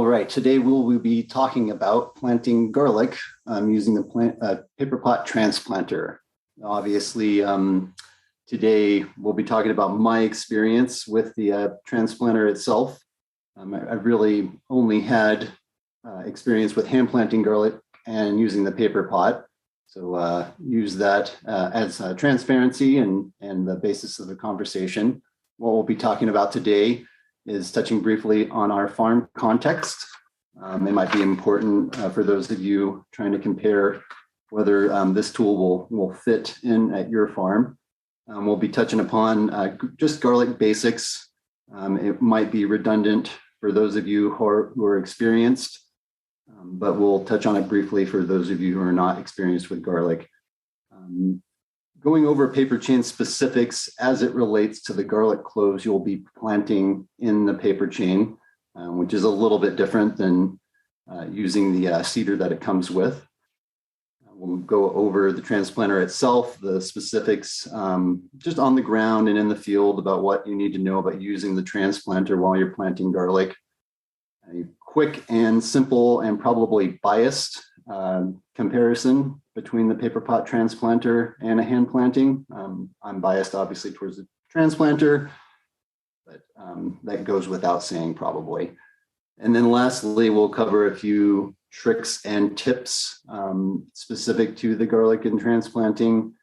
right, today we'll be talking about planting garlic using the Paperpot Transplanter. Obviously, today we'll be talking about my experience with the transplanter itself. I've really only had experience with hand planting garlic and using the Paperpot. So use that as transparency and the basis of the conversation. What we'll be talking about today is touching briefly on our farm context. It might be important for those of you trying to compare whether this tool will fit in at your farm. We'll be touching upon just garlic basics. It might be redundant for those of you who are experienced, but we'll touch on it briefly for those of you who are not experienced with garlic. Going over paper chain specifics as it relates to the garlic cloves you'll be planting in the paper chain, which is a little bit different than using the seeder that it comes with. We'll go over the transplanter itself, the specifics just on the ground and in the field about what you need to know about using the transplanter while you're planting garlic. A quick and simple and probably biased comparison between the Paperpot transplanter and a hand planting. I'm biased obviously towards the transplanter, but that goes without saying probably. And then lastly, we'll cover a few tricks and tips specific to the garlic and transplanting.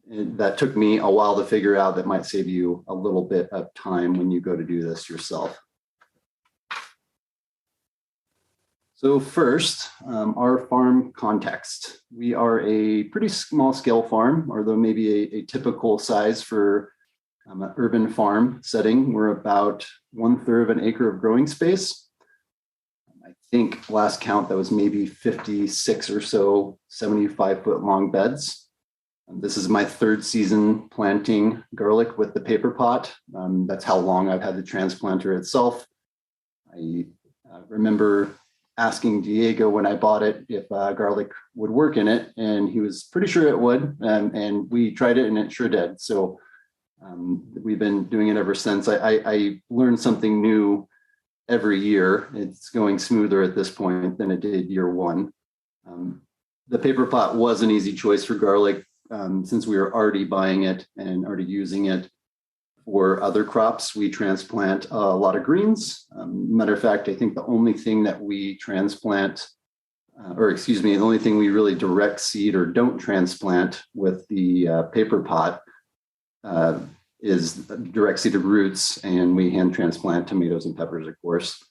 That took me a while to figure out, that might save you a little bit of time when you go to do this yourself. So first, our farm context. We are a pretty small scale farm, although maybe a typical size for an urban farm setting. We're about 1/3 of an acre of growing space. I think last count that was maybe 56 or so 75-foot long beds. This is my third season planting garlic with the Paperpot. That's how long I've had the transplanter itself. I remember asking Diego when I bought it if garlic would work in it, and he was pretty sure it would, and we tried it and it sure did. So we've been doing it ever since. I learned something new every year. It's going smoother at this point than it did year one. The Paperpot was an easy choice for garlic since we were already buying it and already using it. For other crops, we transplant a lot of greens. Matter of fact, I think the only thing that we transplant, the only thing we really direct seed or don't transplant with the Paperpot is direct seeded roots, and we hand transplant tomatoes and peppers, of course.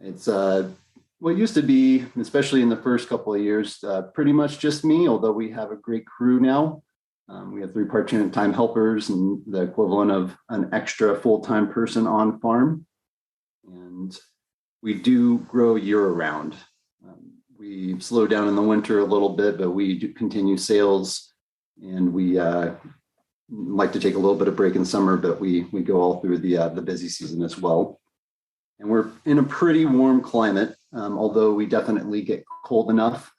It's what used to be, especially in the first couple of years, pretty much just me, although we have a great crew now. We have 3 part-time helpers and the equivalent of an extra full-time person on farm. And we do grow year-round. We slow down in the winter a little bit, but we do continue sales, and we like to take a little bit of break in summer, but we go all through the busy season as well. And we're in a pretty warm climate, although we definitely get cold enough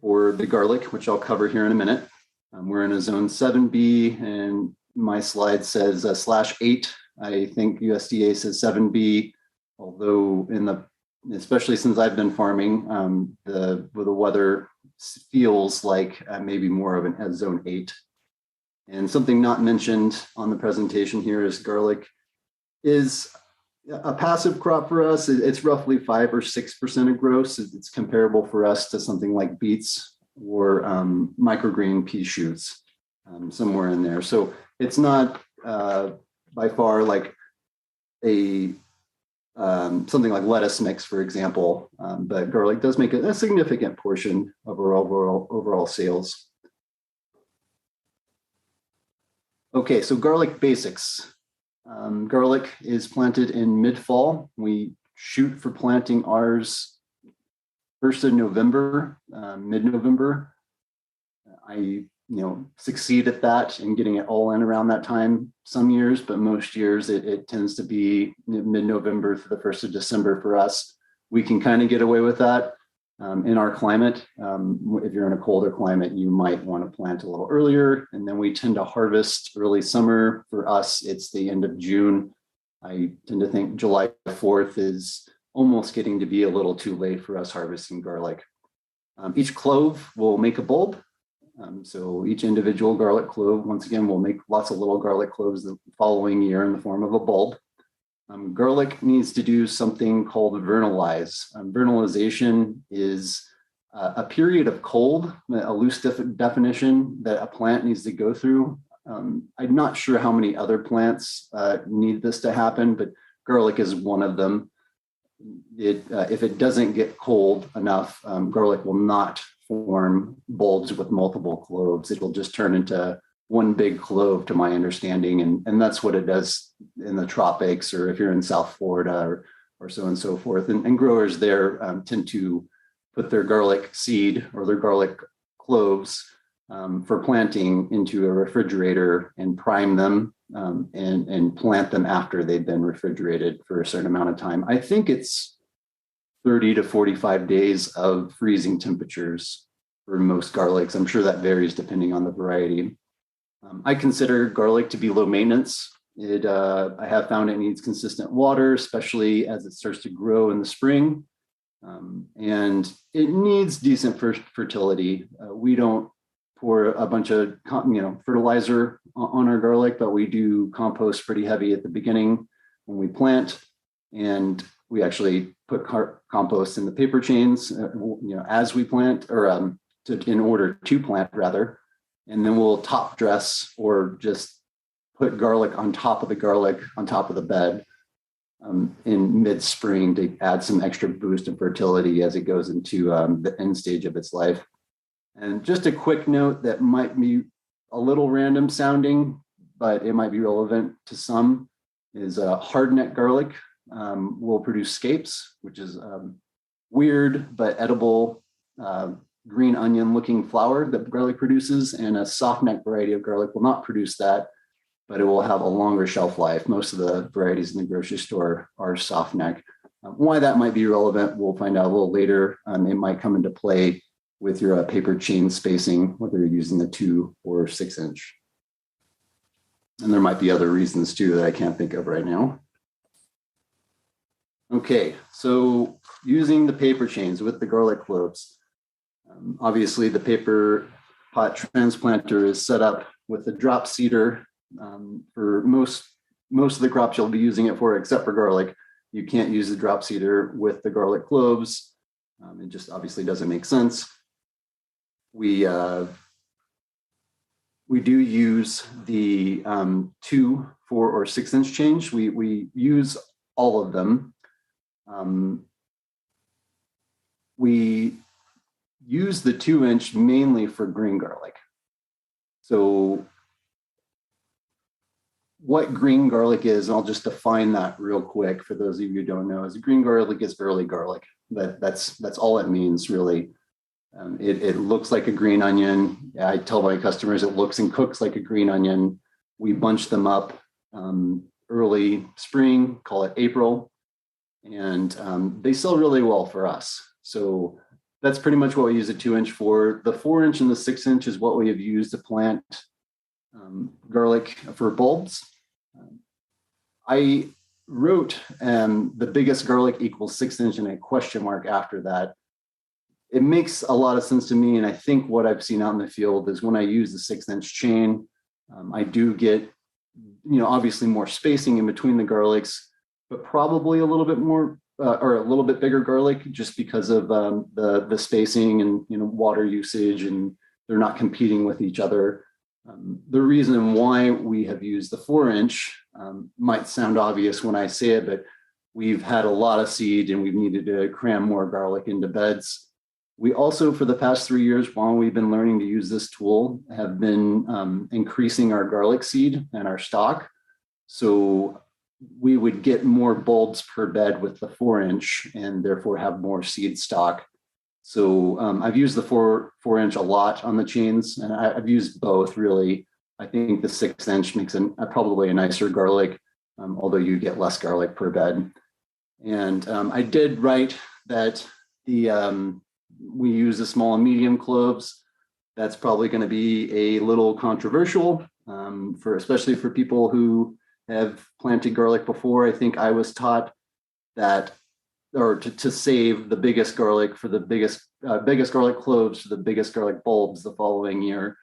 for the garlic, which I'll cover here in a minute. We're in a zone 7B, and my slide says /8. I think USDA says 7B, although especially since I've been farming, the weather feels like maybe more of a zone 8. And something not mentioned on the presentation here is garlic is a passive crop for us. It's roughly 5 or 6% of gross. It's comparable for us to something like beets or microgreen pea shoots, somewhere in there. So it's not by far like a something like lettuce mix, for example, but garlic does make a significant portion of our overall sales. Okay, so garlic basics. Garlic is planted in mid-fall. We shoot for planting ours 1st of November, mid-November. I succeed at that and getting it all in around that time some years, but most years it tends to be mid-November to the 1st of December for us. We can kind of get away with that in our climate. If you're in a colder climate, you might want to plant a little earlier, and then we tend to harvest early summer. For us, it's the end of June. I tend to think July 4th is almost getting to be a little too late for us harvesting garlic. Each clove will make a bulb. So each individual garlic clove, once again, will make lots of little garlic cloves the following year in the form of a bulb. Garlic needs to do something called vernalize. Vernalization is a period of cold, a loose definition that a plant needs to go through. I'm not sure how many other plants need this to happen, but garlic is one of them. If it doesn't get cold enough, garlic will not form bulbs with multiple cloves. It'll just turn into one big clove, to my understanding, and that's what it does in the tropics, or if you're in South Florida, or so and so forth. And growers there tend to put their garlic seed or their garlic cloves for planting into a refrigerator and prime them and plant them after they've been refrigerated for a certain amount of time. I think it's 30 to 45 days of freezing temperatures for most garlics. I'm sure that varies depending on the variety. I consider garlic to be low maintenance. I have found it needs consistent water, especially as it starts to grow in the spring. And it needs decent fertility. We don't pour a bunch of fertilizer on our garlic, but we do compost pretty heavy at the beginning when we plant, and we actually put compost in the paper chains, as we plant, or in order to plant rather, and then we'll top dress or just put garlic on top of the bed in mid-spring to add some extra boost of fertility as it goes into the end stage of its life. And just a quick note that might be a little random sounding, but it might be relevant to some, is hardneck garlic will produce scapes, which is weird but edible green onion looking flower that garlic produces, and a softneck variety of garlic will not produce that, but it will have a longer shelf life. Most of the varieties in the grocery store are softneck. Why that might be relevant, we'll find out a little later. It might come into play with your paper chain spacing, whether you're using the 2 or 6 inch. And there might be other reasons too that I can't think of right now. Okay, so using the paper chains with the garlic cloves. Obviously, the Paperpot Transplanter is set up with a drop seeder for most of the crops you'll be using it for, except for garlic. You can't use the drop seeder with the garlic cloves. It just obviously doesn't make sense. We do use the 2, 4, or 6 inch change. We use all of them. We use the 2 inch mainly for green garlic. So what green garlic is, and I'll just define that real quick for those of you who don't know, is green garlic is early garlic. That's all it means, really. It looks like a green onion. I tell my customers it looks and cooks like a green onion. We bunch them up early spring, call it April, and they sell really well for us. So that's pretty much what we use a 2 inch for. The 4 inch and the 6 inch is what we have used to plant garlic for bulbs. I wrote the biggest garlic equals 6 inch and a question mark after that. It makes a lot of sense to me. And I think what I've seen out in the field is when I use the 6 inch chain, I do get, obviously more spacing in between the garlics, but probably a little bit more or a little bit bigger garlic just because of the spacing and, water usage, and they're not competing with each other. The reason why we have used the 4 inch might sound obvious when I say it, but we've had a lot of seed and we've needed to cram more garlic into beds. We also, for the past 3 years, while we've been learning to use this tool, have been increasing our garlic seed and our stock. So we would get more bulbs per bed with the 4 inch and therefore have more seed stock. So I've used the 4 inch a lot on the chains, and I've used both really. I think the 6 inch makes probably a nicer garlic, although you get less garlic per bed. And I did write that we use the small and medium cloves. That's probably going to be a little controversial, especially for people who have planted garlic before. I think I was taught that or to save the biggest garlic for the biggest garlic cloves for the biggest garlic bulbs the following year.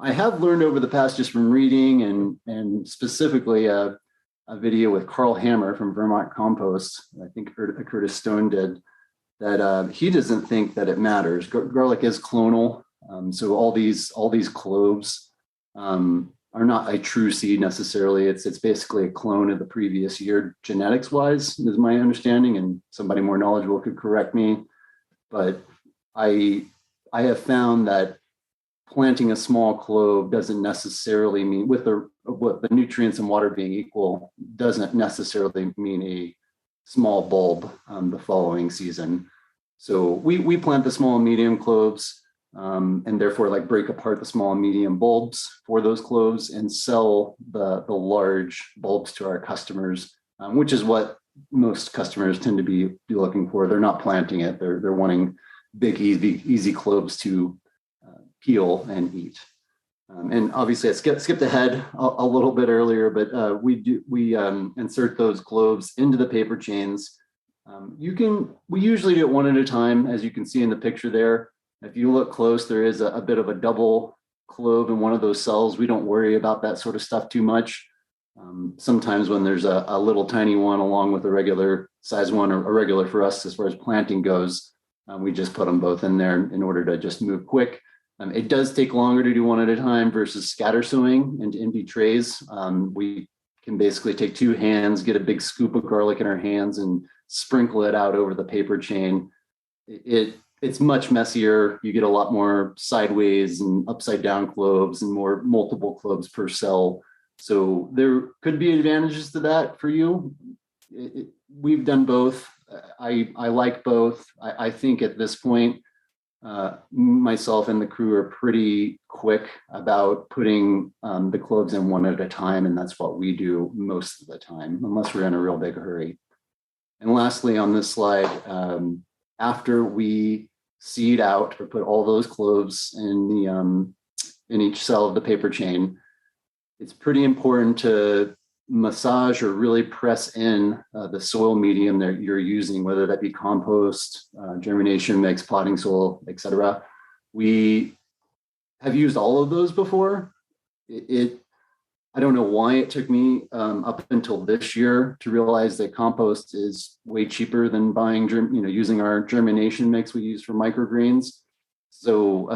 I have learned over the past, just from reading and specifically a video with Carl Hammer from Vermont Compost, I think Curtis Stone did, that he doesn't think that it matters. Garlic is clonal, so all these cloves are not a true seed necessarily. It's basically a clone of the previous year, genetics wise, is my understanding, and somebody more knowledgeable could correct me. But I have found that planting a small clove doesn't necessarily mean, with the nutrients and water being equal, doesn't necessarily mean a small bulb the following season. So we plant the small and medium cloves, and therefore like break apart the small and medium bulbs for those cloves and sell the large bulbs to our customers, which is what most customers tend to be looking for. They're not planting it; they're wanting big, easy cloves to peel and eat. And obviously, I skipped ahead a little bit earlier, but we insert those cloves into the paper chains. We usually do it one at a time, as you can see in the picture there. If you look close, there is a bit of a double clove in one of those cells. We don't worry about that sort of stuff too much. Sometimes when there's a little tiny one along with a regular size one, or a regular for us as far as planting goes, we just put them both in there in order to just move quick. It does take longer to do one at a time versus scatter sowing into empty trays. We can basically take two hands, get a big scoop of garlic in our hands, and sprinkle it out over the paper chain. It's much messier. You get a lot more sideways and upside down cloves and more multiple cloves per cell. So there could be advantages to that for you. We've done both. I like both. I think at this point, myself and the crew are pretty quick about putting the cloves in one at a time, and that's what we do most of the time, unless we're in a real big hurry. And lastly, on this slide, after we seed out or put all those cloves in each cell of the paper chain, it's pretty important to massage or really press in the soil medium that you're using, whether that be compost, germination mix, potting soil, etc. We have used all of those before. I don't know why it took me up until this year to realize that compost is way cheaper than buying, using our germination mix we use for microgreens. So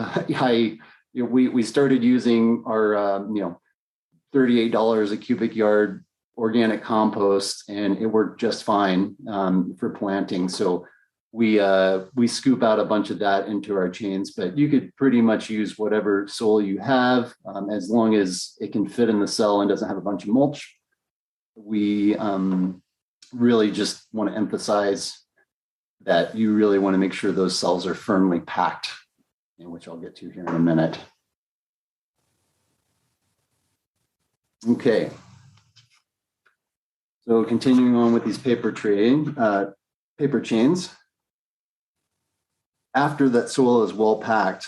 we started using our $38 a cubic yard organic compost, and it worked just fine for planting. So we scoop out a bunch of that into our chains, but you could pretty much use whatever soil you have, as long as it can fit in the cell and doesn't have a bunch of mulch. We really just want to emphasize that you really want to make sure those cells are firmly packed, which I'll get to here in a minute. Okay. So continuing on with these paper chains. After that soil is well packed,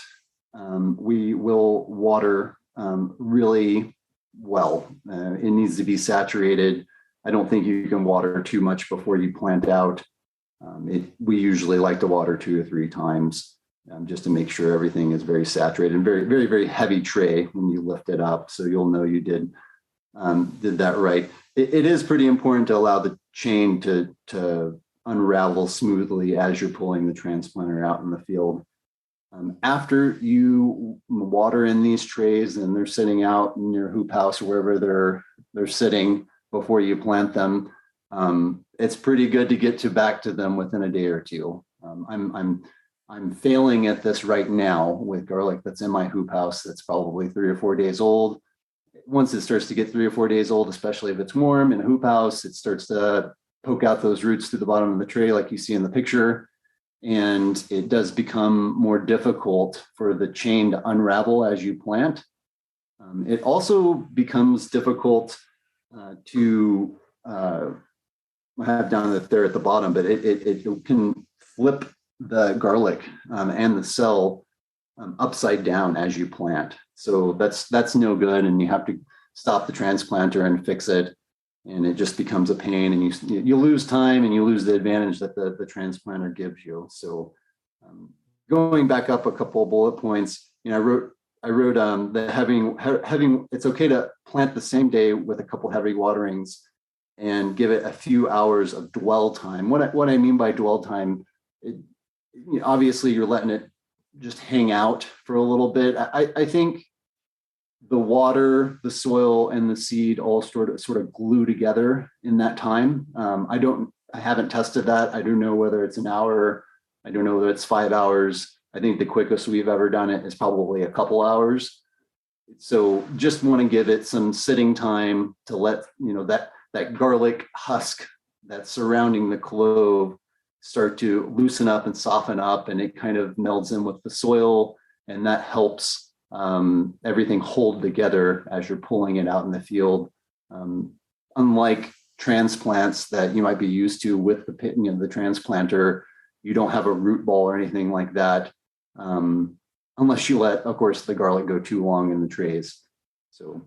we will water really well. It needs to be saturated. I don't think you can water too much before you plant out. We usually like to water 2 or 3 times just to make sure everything is very saturated, and very, very, very heavy tray when you lift it up, so you'll know you did that right. It is pretty important to allow the chain to unravel smoothly as you're pulling the transplanter out in the field. After you water in these trays and they're sitting out in your hoop house or wherever they're sitting before you plant them, it's pretty good to get back to them within a day or two. I'm failing at this right now with garlic that's in my hoop house that's probably 3 or 4 days old. Once it starts to get 3 or 4 days old, especially if it's warm in a hoop house, it starts to poke out those roots through the bottom of the tray like you see in the picture. And it does become more difficult for the chain to unravel as you plant. It also becomes difficult to have down there at the bottom, but it can flip the garlic and the cell upside down as you plant. So that's no good, and you have to stop the transplanter and fix it. and it just becomes a pain, and you lose time and you lose the advantage that the transplanter gives you. So going back up a couple of bullet points, I wrote that having it's okay to plant the same day with a couple heavy waterings and give it a few hours of dwell time. What I mean by dwell time, obviously you're letting it just hang out for a little bit. I think the water, the soil, and the seed all sort of glue together in that time. I haven't tested that. I don't know whether it's an hour. I don't know whether it's 5 hours. I think the quickest we've ever done it is probably a couple hours. So just want to give it some sitting time to let that garlic husk that's surrounding the clove start to loosen up and soften up, and it kind of melds in with the soil, and that helps everything hold together as you're pulling it out in the field. Unlike transplants that you might be used to with the transplanter, you don't have a root ball or anything like that, unless you let, of course, the garlic go too long in the trays. So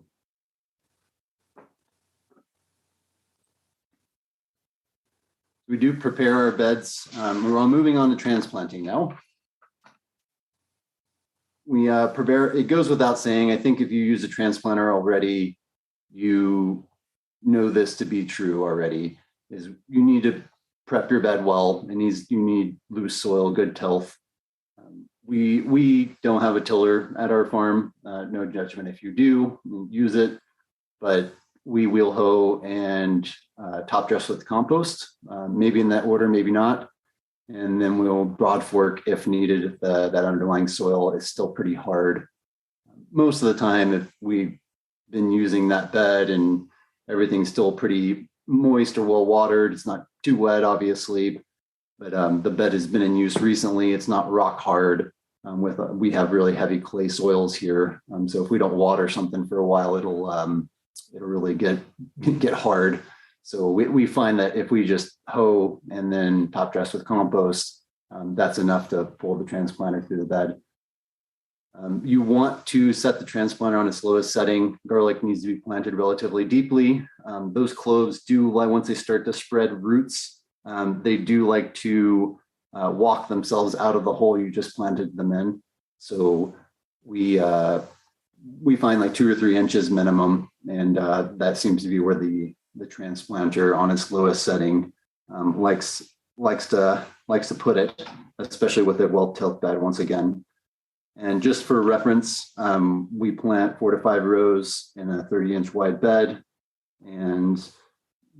we do prepare our beds. We're all moving on to transplanting now. We prepare, it goes without saying, I think if you use a transplanter already, you know this to be true already, is you need to prep your bed well, and you need loose soil, good tilth. We don't have a tiller at our farm, no judgment if you do, use it, but we wheel hoe and top dress with compost, maybe in that order, maybe not. And then we'll broad fork if needed, if that underlying soil is still pretty hard. Most of the time, if we've been using that bed and everything's still pretty moist or well watered, it's not too wet, obviously, but the bed has been in use recently. It's not rock hard. We have really heavy clay soils here, so if we don't water something for a while, it'll really get hard. So we find that if we just hoe and then top dress with compost, that's enough to pull the transplanter through the bed. You want to set the transplanter on its lowest setting. Garlic needs to be planted relatively deeply. Those cloves do, once they start to spread roots, they do like to walk themselves out of the hole you just planted them in. So we find like 2 or 3 inches minimum, and that seems to be where the transplanter on its lowest setting likes to put it, especially with a well-tilled bed once again. And just for reference, we plant 4 to 5 rows in a 30-inch wide bed, and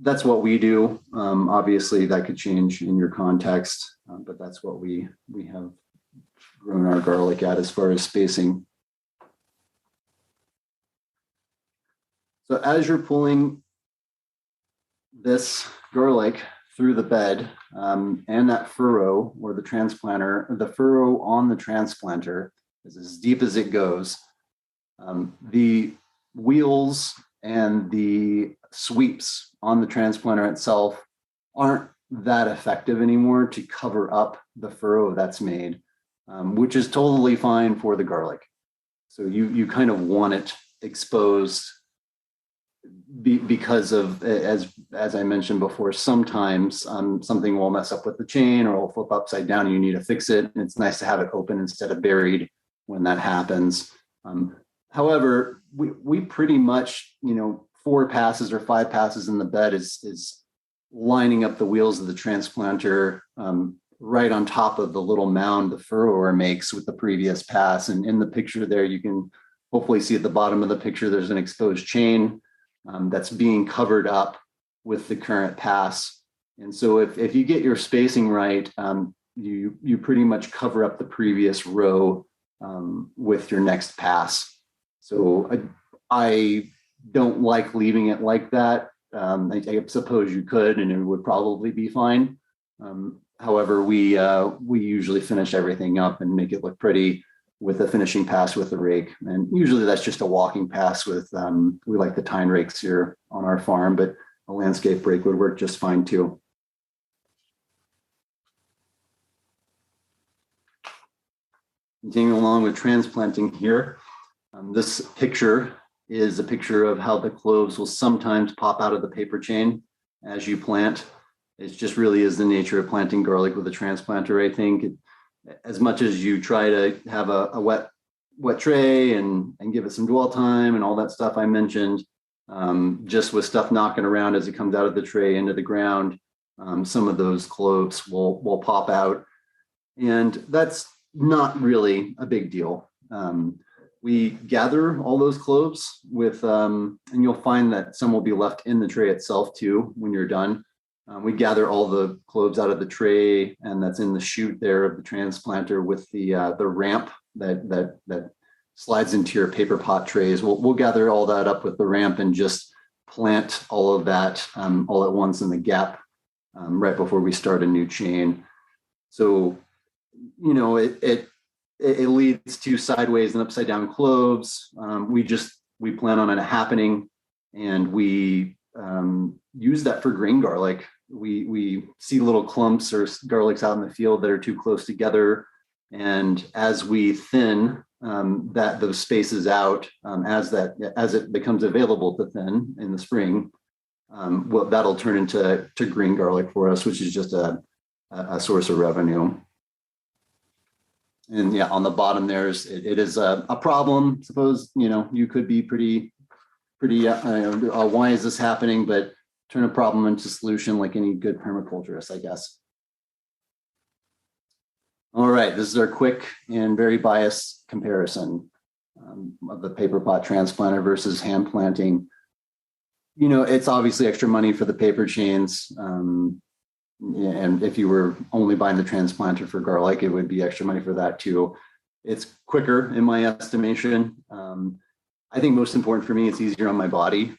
that's what we do. Obviously, that could change in your context, but that's what we have grown our garlic at as far as spacing. So as you're pulling this garlic through the bed and that furrow or the furrow on the transplanter is as deep as it goes. The wheels and the sweeps on the transplanter itself aren't that effective anymore to cover up the furrow that's made, which is totally fine for the garlic. So you kind of want it exposed because of, as I mentioned before, sometimes something will mess up with the chain or will flip upside down and you need to fix it. And it's nice to have it open instead of buried when that happens. However, we pretty much, 4 passes or 5 passes in the bed is lining up the wheels of the transplanter right on top of the little mound the furrower makes with the previous pass. And in the picture there, you can hopefully see at the bottom of the picture, there's an exposed chain that's being covered up with the current pass. And so if you get your spacing right, you pretty much cover up the previous row with your next pass. So I don't like leaving it like that. I suppose you could, and it would probably be fine. However, we usually finish everything up and make it look pretty with a finishing pass with the rake. And usually that's just a walking pass with, we like the tine rakes here on our farm, but a landscape rake would work just fine too. Continuing along with transplanting here, this picture is a picture of how the cloves will sometimes pop out of the paper chain as you plant. It just really is the nature of planting garlic with a transplanter, I think. As much as you try to have a wet tray and give it some dwell time and all that stuff I mentioned, just with stuff knocking around as it comes out of the tray into the ground, some of those cloves will pop out. And that's not really a big deal. We gather all those cloves with, and you'll find that some will be left in the tray itself too when you're done. We gather all the cloves out of the tray, and that's in the chute there of the transplanter with the ramp that slides into your paper pot trays. We'll gather all that up with the ramp and just plant all of that all at once in the gap right before we start a new chain. So, you know, it leads to sideways and upside down cloves. We plan on it happening, and we use that for green garlic. We see little clumps or garlics out in the field that are too close together, and as we thin those spaces out, as it becomes available to thin in the spring, that'll turn into green garlic for us, which is just a source of revenue. And yeah, on the bottom there's it is a problem. Suppose you could be pretty why is this happening? But turn a problem into solution like any good permaculturist, I guess. All right, this is our quick and very biased comparison of the Paperpot transplanter versus hand planting. It's obviously extra money for the paper chains. And if you were only buying the transplanter for garlic, it would be extra money for that too. It's quicker in my estimation. I think most important for me, it's easier on my body.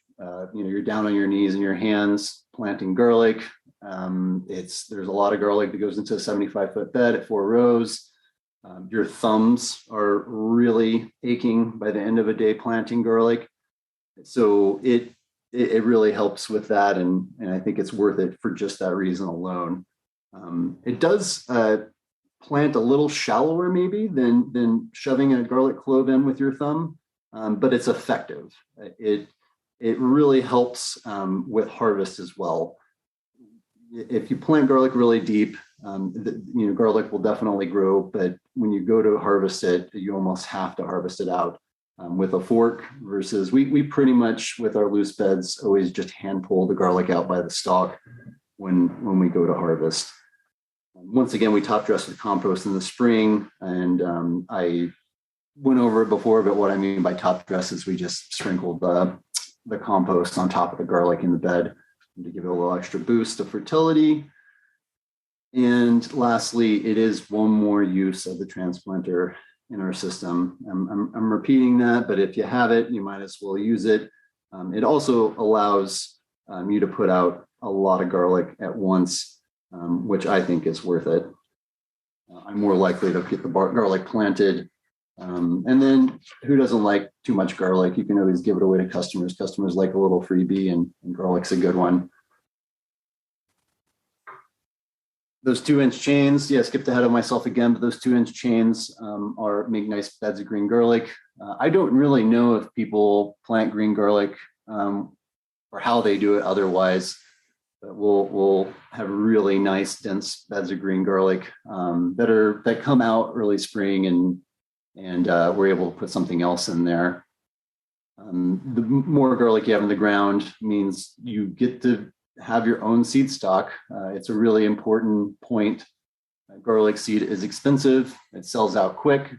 You're down on your knees and your hands planting garlic. There's a lot of garlic that goes into a 75-foot bed at 4 rows. Your thumbs are really aching by the end of a day planting garlic. So it really helps with that. And I think it's worth it for just that reason alone. It does plant a little shallower maybe than shoving a garlic clove in with your thumb, but it's effective. It really helps with harvest as well. If you plant garlic really deep, garlic will definitely grow, but when you go to harvest it, you almost have to harvest it out with a fork versus we pretty much with our loose beds always just hand pull the garlic out by the stalk when we go to harvest. Once again, we top dress with compost in the spring, and I went over it before, but what I mean by top dress is we just sprinkle the compost on top of the garlic in the bed to give it a little extra boost of fertility. And lastly, it is one more use of the transplanter in our system. I'm repeating that, but if you have it, you might as well use it. It also allows you to put out a lot of garlic at once, which I think is worth it. I'm more likely to get the garlic planted. And then who doesn't like too much garlic? You can always give it away to customers. Customers like a little freebie, and garlic's a good one. Those 2-inch chains, yeah, skipped ahead of myself again, but those 2-inch chains make nice beds of green garlic. I don't really know if people plant green garlic or how they do it otherwise, but we'll have really nice dense beds of green garlic that come out early spring, and we're able to put something else in there. The more garlic you have in the ground means you get to have your own seed stock. It's a really important point. Garlic seed is expensive. It sells out quick.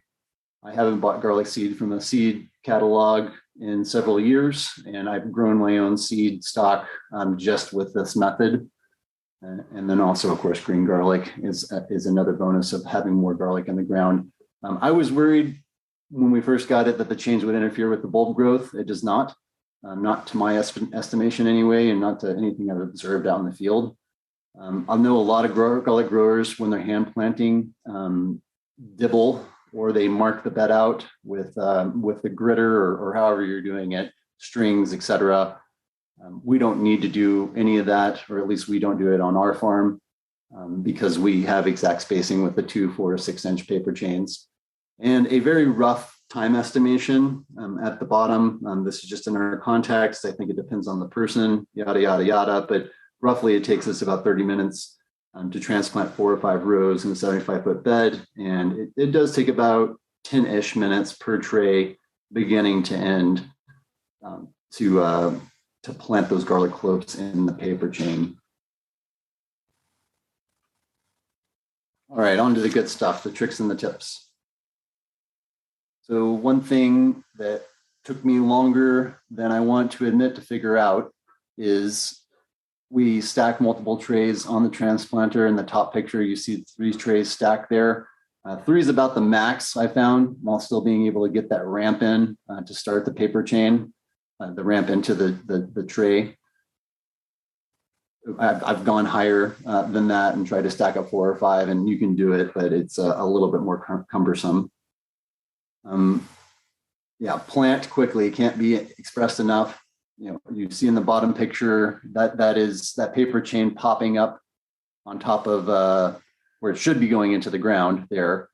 I haven't bought garlic seed from a seed catalog in several years, and I've grown my own seed stock just with this method. And then also, of course, green garlic is another bonus of having more garlic in the ground. I was worried when we first got it that the change would interfere with the bulb growth. It does not. Not to my estimation anyway, and not to anything I've observed out in the field. I know a lot of garlic growers, when they're hand planting, dibble or they mark the bed out with the gritter or however you're doing it, strings, etc. We don't need to do any of that, or at least we don't do it on our farm because we have exact spacing with the 2, 4, 6-inch paper chains. And a very rough time estimation at the bottom. This is just in our context. I think it depends on the person, yada, yada, yada. But roughly it takes us about 30 minutes to transplant 4 or 5 rows in a 75-foot bed. And it does take about 10-ish minutes per tray, beginning to end, to plant those garlic cloves in the paper chain. All right, on to the good stuff, the tricks and the tips. So one thing that took me longer than I want to admit to figure out is we stack multiple trays on the transplanter. In the top picture, you see 3 trays stacked there. 3 is about the max I found, while still being able to get that ramp in to start the paper chain, the ramp into the tray. I've gone higher than that and tried to stack up 4 or 5, and you can do it, but it's a little bit more cumbersome. Yeah, plant quickly. It can't be expressed enough. You see in the bottom picture that is that paper chain popping up on top of where it should be going into the ground there,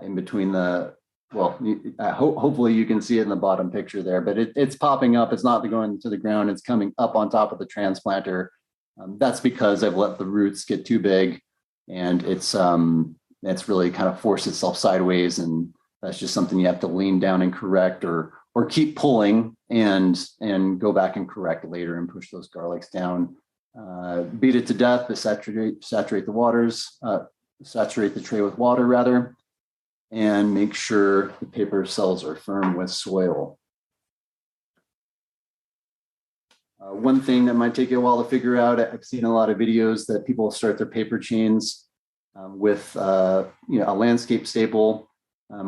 in between the, well, hopefully you can see it in the bottom picture there, but it's popping up. It's not going to the ground. It's coming up on top of the transplanter. That's because I've let the roots get too big, and it's really kind of forced itself sideways, and that's just something you have to lean down and correct, or keep pulling and go back and correct later and push those garlics down. Beat it to death to saturate the waters, saturate the tray with water rather, and make sure the paper cells are firm with soil. One thing that might take you a while to figure out, I've seen a lot of videos that people start their paper chains with a landscape staple.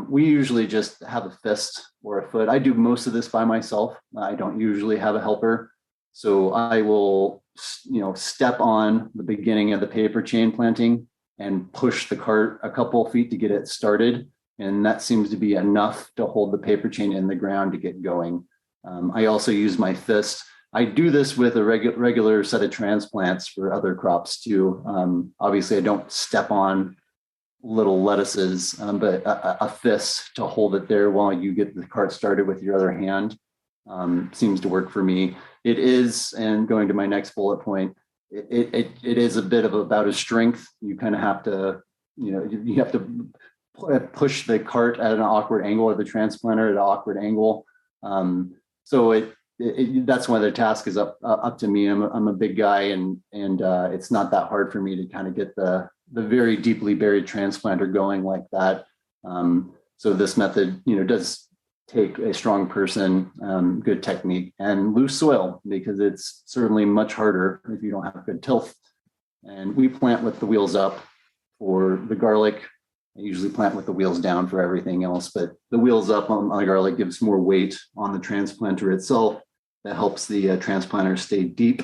We usually just have a fist or a foot. I do most of this by myself. I don't usually have a helper. So I will, step on the beginning of the paper chain planting and push the cart a couple of feet to get it started. And that seems to be enough to hold the paper chain in the ground to get going. I also use my fist. I do this with a regular set of transplants for other crops too. Obviously, I don't step on little lettuces, but a fist to hold it there while you get the cart started with your other hand seems to work for me. It is, and going to my next bullet point, it is a bit of about a strength. You kind of have to, you have to push the cart at an awkward angle, or the transplanter at an awkward angle. So that's why the task is up to me. I'm a big guy, and it's not that hard for me to kind of get the very deeply buried transplanter going like that. So this method, does take a strong person, good technique, and loose soil, because it's certainly much harder if you don't have good tilth. And we plant with the wheels up for the garlic. I usually plant with the wheels down for everything else, but the wheels up on the garlic gives more weight on the transplanter itself. That helps the transplanter stay deep.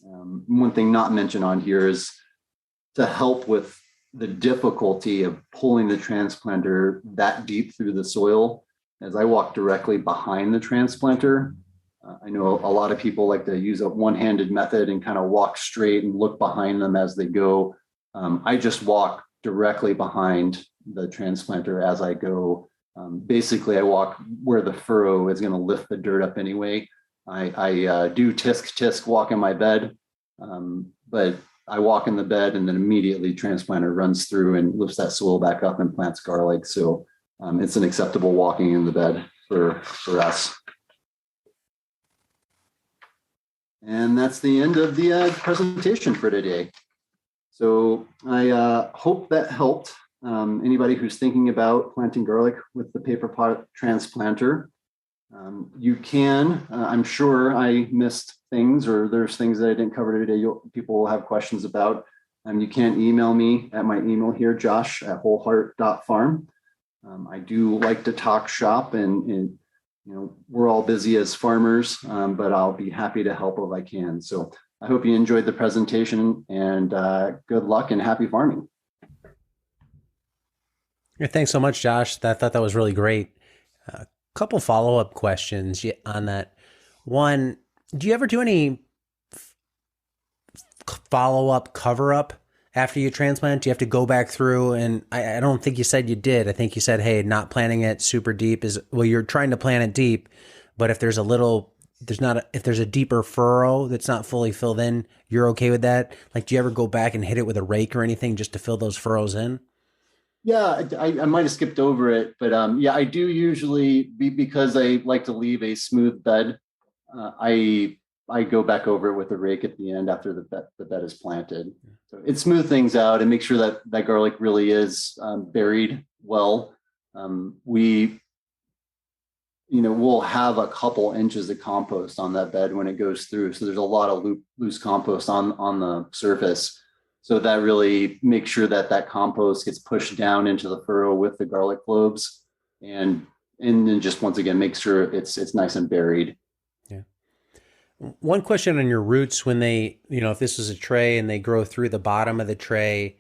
One thing not mentioned on here is to help with the difficulty of pulling the transplanter that deep through the soil. As I walk directly behind the transplanter, I know a lot of people like to use a one-handed method and kind of walk straight and look behind them as they go. I just walk directly behind the transplanter as I go. Basically, I walk where the furrow is going to lift the dirt up anyway. I do tisk walk in my bed, but I walk in the bed, and then immediately transplanter runs through and lifts that soil back up and plants garlic. So it's an acceptable walking in the bed for us. And that's the end of the presentation for today. So I hope that helped anybody who's thinking about planting garlic with the Paperpot Transplanter. You can, I'm sure I missed things, or there's things that I didn't cover today people will have questions about. You can email me at my email here, josh@wholeheart.farm. I do like to talk shop, and we're all busy as farmers, but I'll be happy to help if I can. So I hope you enjoyed the presentation, and good luck and happy farming. Yeah, thanks so much, Josh. I thought that was really great. Couple follow-up questions on that. One, do you ever do any follow-up cover-up after you transplant? Do you have to go back through? And I don't think you said you did. I think you said, hey, not planting it super deep is, well, you're trying to plant it deep, but if there's a little, there's not, if there's a deeper furrow that's not fully filled in, you're okay with that? Like, do you ever go back and hit it with a rake or anything just to fill those furrows in? Yeah, I might have skipped over it, but yeah, I do usually because I like to leave a smooth bed. I go back over it with a rake at the end after the bed is planted. So it smooths things out and make sure that that garlic really is buried well. We we'll have a couple inches of compost on that bed when it goes through. So there's a lot of loose compost on the surface. So that really makes sure that that compost gets pushed down into the furrow with the garlic cloves, and then just once again make sure it's nice and buried. Yeah. One question on your roots when they, if this is a tray and they grow through the bottom of the tray,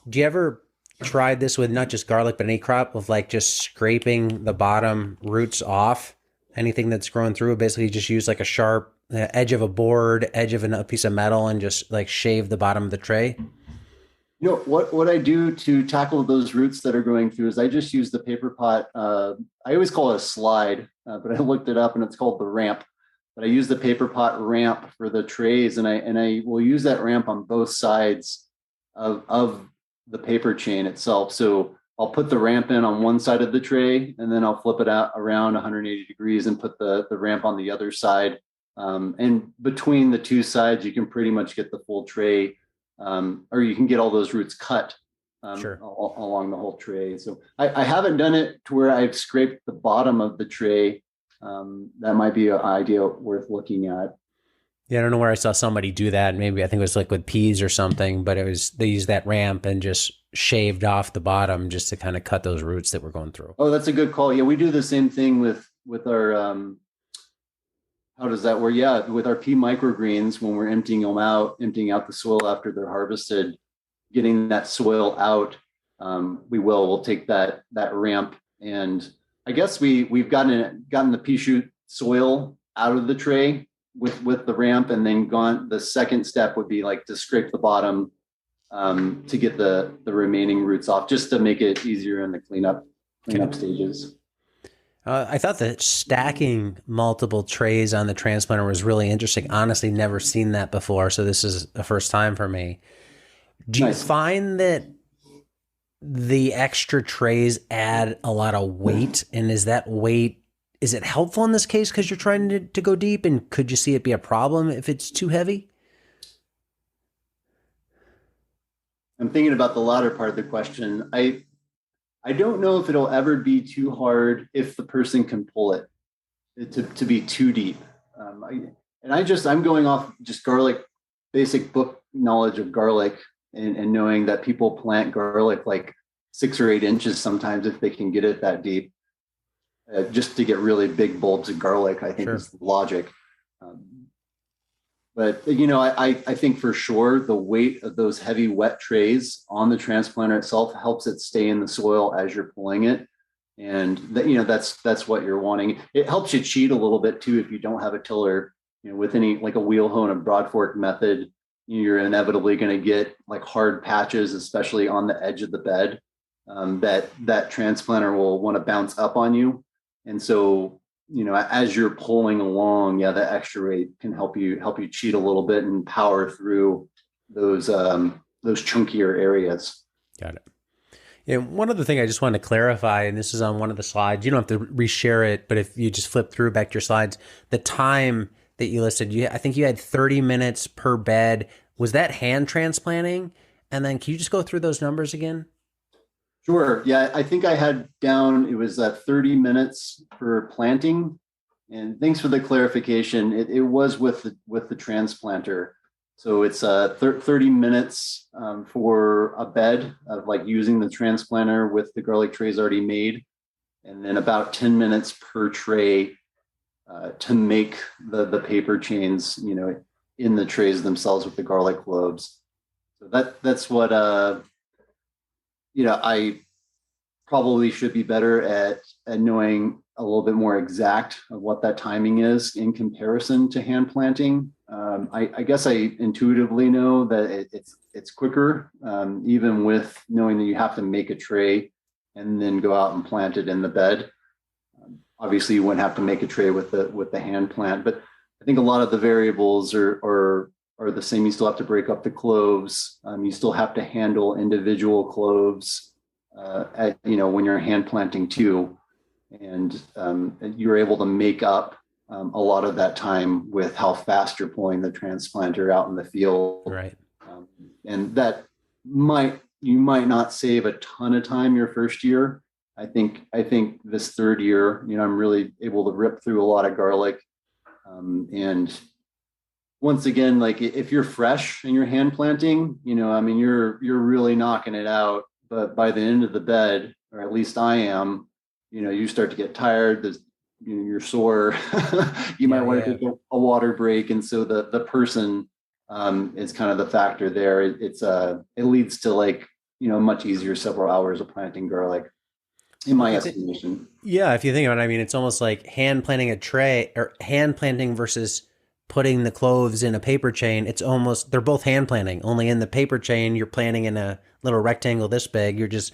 do you ever try this with not just garlic, but any crop of like just scraping the bottom roots off? Anything that's growing through, basically just use like a sharp edge of a board, edge of a piece of metal and just like shave the bottom of the tray? What I do to tackle those roots that are going through is I just use the paper pot. I always call it a slide, but I looked it up and it's called the ramp. But I use the paper pot ramp for the trays, and I will use that ramp on both sides of the paper chain itself. So I'll put the ramp in on one side of the tray, and then I'll flip it out around 180 degrees and put the ramp on the other side. And between the two sides, you can pretty much get the full tray, or you can get all those roots cut Sure. along the whole tray. So I haven't done it to where I've scraped the bottom of the tray. That might be an idea worth looking at. Yeah, I don't know where I saw somebody do that. Maybe I think it was like with peas or something, but it was they used that ramp and just shaved off the bottom just to kind of cut those roots that were going through. Oh, that's a good call. Yeah, we do the same thing with our how does that work? Yeah, with our pea microgreens when we're emptying out the soil after they're harvested, getting that soil out. We'll take that ramp, and I guess we've gotten the pea shoot soil out of the tray with the ramp, and then gone. The second step would be like to scrape the bottom to get the remaining roots off, just to make it easier in the cleanup stages. I thought that stacking multiple trays on the transplanter was really interesting. Honestly, never seen that before, so this is a first time for me. Do you Nice. find that the extra trays add a lot of weight, and is that weight, is it helpful in this case because you're trying to go deep, and could you see it be a problem if it's too heavy? I'm thinking about the latter part of the question. I don't know if it'll ever be too hard if the person can pull it to be too deep. I'm going off just garlic, basic book knowledge of garlic, and knowing that people plant garlic like 6 or 8 inches sometimes if they can get it that deep, just to get really big bulbs of garlic, I think. Sure. Is the logic. But I think for sure the weight of those heavy wet trays on the transplanter itself helps it stay in the soil as you're pulling it, and that's what you're wanting. It helps you cheat a little bit too if you don't have a tiller. With any like a wheel hoe and a broad fork method, you're inevitably going to get like hard patches, especially on the edge of the bed, that transplanter will want to bounce up on you, and so as you're pulling along, yeah, the extra weight can help you cheat a little bit and power through those chunkier areas. Got it. And one other thing I just wanted to clarify, and this is on one of the slides, you don't have to reshare it, but if you just flip through back to your slides, the time that you listed, I think you had 30 minutes per bed. Was that hand transplanting? And then can you just go through those numbers again? Sure. Yeah, I think I had down, it was 30 minutes for planting. And thanks for the clarification. It was with the transplanter. So it's 30 minutes for a bed of like using the transplanter with the garlic trays already made. And then about 10 minutes per tray to make the paper chains, in the trays themselves with the garlic cloves. So that's what I probably should be better at knowing a little bit more exact of what that timing is in comparison to hand planting. I guess I intuitively know that it's quicker, even with knowing that you have to make a tray and then go out and plant it in the bed. Obviously, you wouldn't have to make a tray with the hand plant, but I think a lot of the variables are the same. You still have to break up the cloves. You still have to handle individual cloves, when you're hand planting too, and you're able to make up a lot of that time with how fast you're pulling the transplanter out in the field. Right. And that you might not save a ton of time your first year. I think this third year, I'm really able to rip through a lot of garlic. And once again, like if you're fresh and you're hand planting, you're really knocking it out. But by the end of the bed, or at least I am, you start to get tired. You're sore. You might want to take a water break, and so the person is kind of the factor there. It leads to much easier several hours of planting garlic, in my estimation. Yeah, if you think about it, I mean, it's almost like hand planting a tray, or hand planting versus putting the cloves in a paper chain. They're both hand planting, only in the paper chain, you're planting in a little rectangle this big. You're just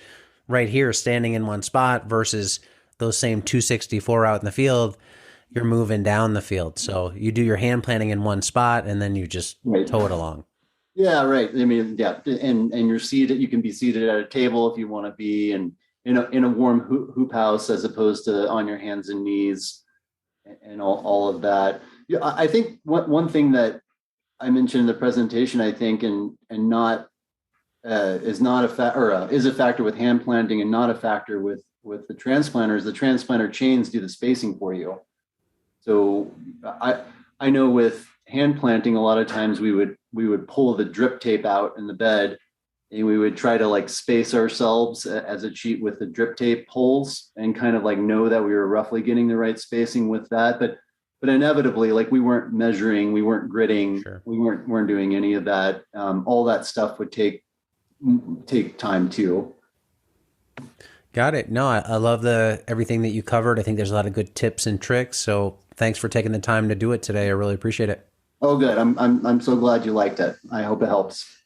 right here standing in one spot, versus those same 264 out in the field, you're moving down the field. So you do your hand planting in one spot and then you just tow it along. Yeah, right. I mean, yeah. And you're seated, you can be seated at a table if you want to be, and in a warm hoop house, as opposed to on your hands and knees and all of that. Yeah, I think one thing that I mentioned in the presentation, I think, and not is not is a factor with hand planting and not a factor with the transplanters. The transplanter chains do the spacing for you. So I know with hand planting, a lot of times we would pull the drip tape out in the bed, and we would try to space ourselves as a cheat with the drip tape pulls, and kind of know that we were roughly getting the right spacing with that. But inevitably, we weren't measuring, we weren't gridding, sure. we weren't doing any of that. All that stuff would take time too. Got it. No, I love everything that you covered. I think there's a lot of good tips and tricks. So thanks for taking the time to do it today. I really appreciate it. Oh, good. I'm so glad you liked it. I hope it helps.